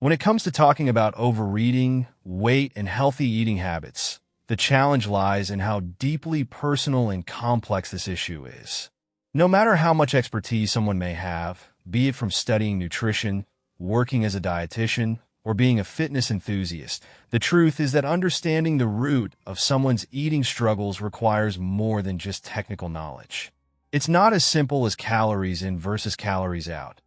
When it comes to talking about overeating, weight, and healthy eating habits, the challenge lies in how deeply personal and complex this issue is. No matter how much expertise someone may have, be it from studying nutrition, working as a dietitian, or being a fitness enthusiast, the truth is that understanding the root of someone's eating struggles requires more than just technical knowledge. It's not as simple as calories in versus calories out.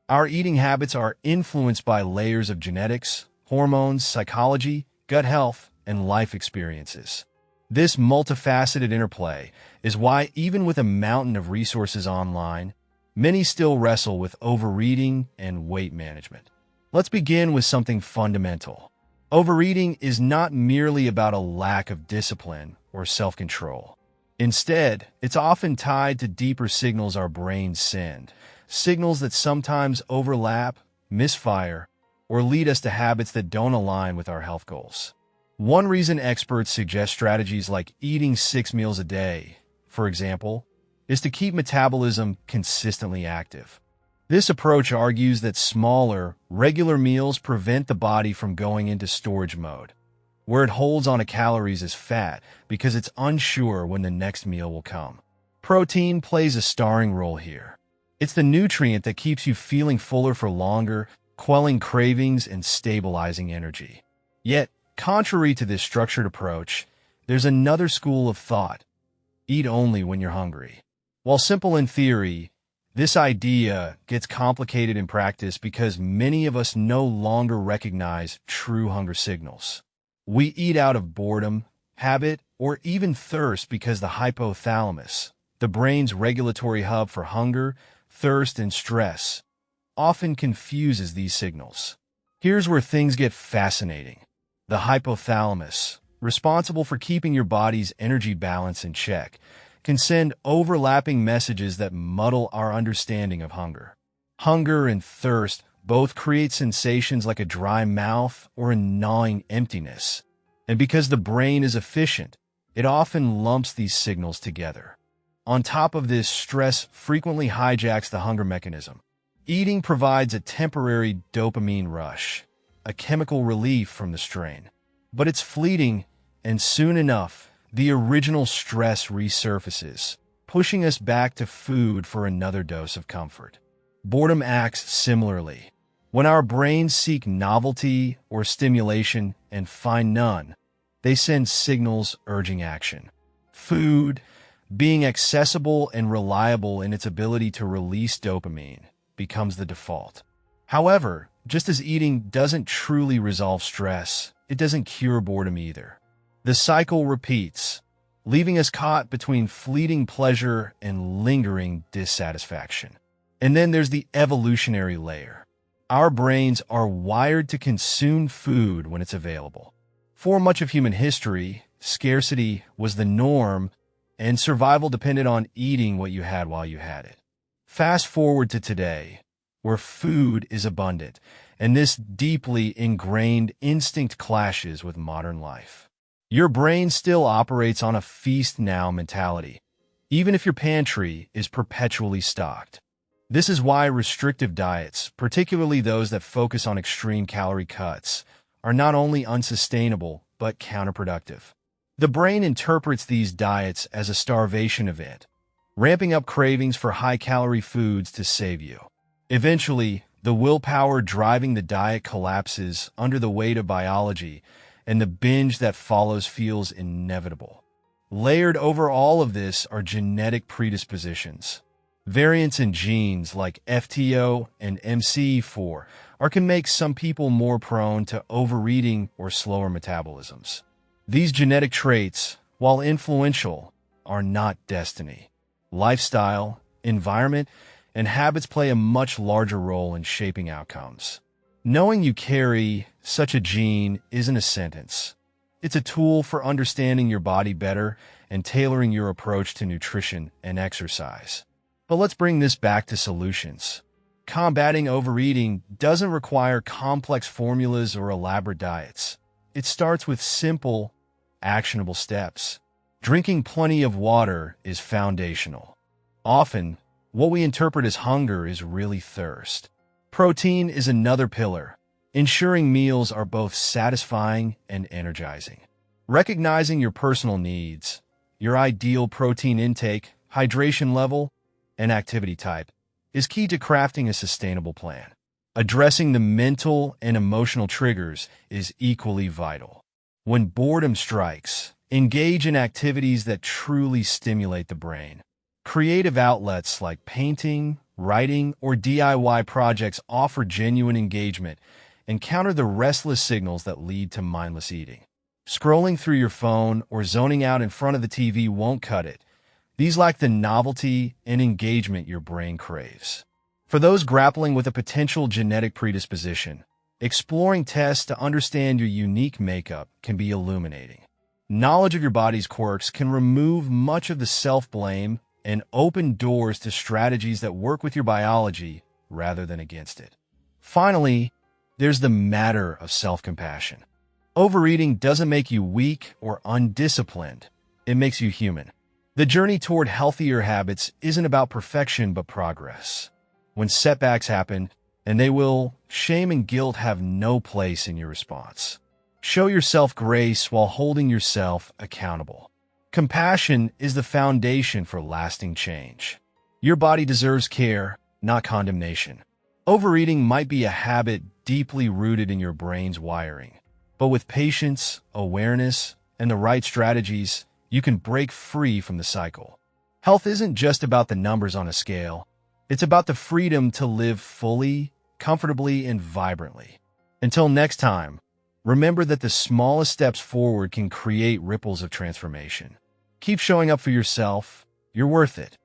Our eating habits are influenced by layers of genetics, hormones, psychology, gut health, and life experiences. This multifaceted interplay is why, even with a mountain of resources online, many still wrestle with overeating and weight management. Let's begin with something fundamental. Overeating is not merely about a lack of discipline or self-control. Instead, it's often tied to deeper signals our brains send, signals that sometimes overlap, misfire, or lead us to habits that don't align with our health goals. One reason experts suggest strategies like eating 6 meals a day, for example, is to keep metabolism consistently active. This approach argues that smaller, regular meals prevent the body from going into storage mode, where it holds on to calories as fat because it's unsure when the next meal will come. Protein plays a starring role here. It's the nutrient that keeps you feeling fuller for longer, quelling cravings and stabilizing energy. Yet, contrary to this structured approach, there's another school of thought: eat only when you're hungry. While simple in theory, this idea gets complicated in practice because many of us no longer recognize true hunger signals. We eat out of boredom, habit, or even thirst because the hypothalamus, the brain's regulatory hub for hunger, thirst, and stress, often confuses these signals. Here's where things get fascinating. The hypothalamus, responsible for keeping your body's energy balance in check, can send overlapping messages that muddle our understanding of hunger. Hunger and thirst both create sensations like a dry mouth or a gnawing emptiness, and because the brain is efficient, it often lumps these signals together. On top of this, stress frequently hijacks the hunger mechanism. Eating provides a temporary dopamine rush, a chemical relief from the strain. But it's fleeting, and soon enough, the original stress resurfaces, pushing us back to food for another dose of comfort. Boredom acts similarly. When our brains seek novelty or stimulation and find none, they send signals urging action. Food, being accessible and reliable in its ability to release dopamine, becomes the default. However, just as eating doesn't truly resolve stress, it doesn't cure boredom either. The cycle repeats, leaving us caught between fleeting pleasure and lingering dissatisfaction. And then there's the evolutionary layer. Our brains are wired to consume food when it's available. For much of human history, scarcity was the norm, and survival depended on eating what you had while you had it. Fast forward to today, where food is abundant, and this deeply ingrained instinct clashes with modern life. Your brain still operates on a feast-now mentality, even if your pantry is perpetually stocked. This is why restrictive diets, particularly those that focus on extreme calorie cuts, are not only unsustainable but counterproductive. The brain interprets these diets as a starvation event, ramping up cravings for high-calorie foods to save you. Eventually, the willpower driving the diet collapses under the weight of biology, and the binge that follows feels inevitable. Layered over all of this are genetic predispositions. Variants in genes like FTO and MC4 can make some people more prone to overeating or slower metabolisms. These genetic traits, while influential, are not destiny. Lifestyle, environment, and habits play a much larger role in shaping outcomes. Knowing you carry such a gene isn't a sentence. It's a tool for understanding your body better and tailoring your approach to nutrition and exercise. But let's bring this back to solutions. Combating overeating doesn't require complex formulas or elaborate diets. It starts with simple, actionable steps. Drinking plenty of water is foundational. Often, what we interpret as hunger is really thirst. Protein is another pillar. ensuring meals are both satisfying and energizing. Recognizing your personal needs, your ideal protein intake, hydration level, and activity type is key to crafting a sustainable plan. Addressing the mental and emotional triggers is equally vital. When boredom strikes, engage in activities that truly stimulate the brain. Creative outlets like painting, writing, or DIY projects offer genuine engagement and counter the restless signals that lead to mindless eating. Scrolling through your phone or zoning out in front of the TV won't cut it. These lack the novelty and engagement your brain craves. For those grappling with a potential genetic predisposition, exploring tests to understand your unique makeup can be illuminating. Knowledge of your body's quirks can remove much of the self-blame and open doors to strategies that work with your biology rather than against it. Finally, there's the matter of self-compassion. Overeating doesn't make you weak or undisciplined. It makes you human. The journey toward healthier habits isn't about perfection but progress. When setbacks happen, and they will, shame and guilt have no place in your response. Show yourself grace while holding yourself accountable. Compassion is the foundation for lasting change. Your body deserves care, not condemnation. Overeating might be a habit deeply rooted in your brain's wiring, but with patience, awareness, and the right strategies, you can break free from the cycle. Health isn't just about the numbers on a scale. It's about the freedom to live fully, comfortably, and vibrantly. Until next time, remember that the smallest steps forward can create ripples of transformation. Keep showing up for yourself. You're worth it.